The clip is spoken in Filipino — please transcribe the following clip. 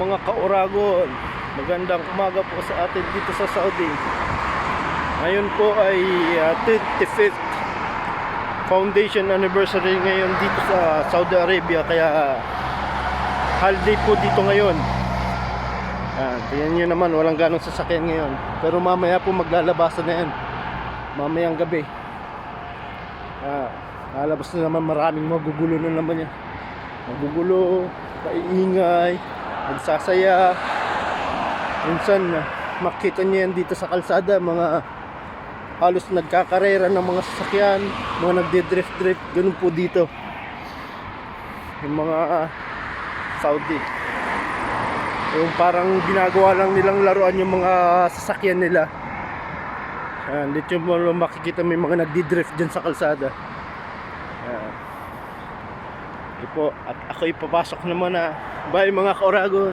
mga kauragon, magandang umaga po sa atin dito sa Saudi. Ngayon po ay 25th foundation anniversary ngayon dito sa Saudi Arabia, kaya holiday po dito ngayon. Tingnan nyo naman, walang ganong sasakyan ngayon, pero mamaya po maglalabasan na yan, mamayang gabi. Lalabas na naman, maraming magugulo na naman yan. Magugulo, maiingay, magsasaya. Minsan makita niyo yan dito sa kalsada, mga halos nagkakarera ng mga sasakyan, mga nagde-drift-drift, ganun po dito yung mga Saudi. Yung parang ginagawa lang nilang laruan yung mga sasakyan nila. Dito mo makikita may mga nagdi-drift dyan sa kalsada. Ito po, at ako ipapasok naman na. Bye mga kauragon.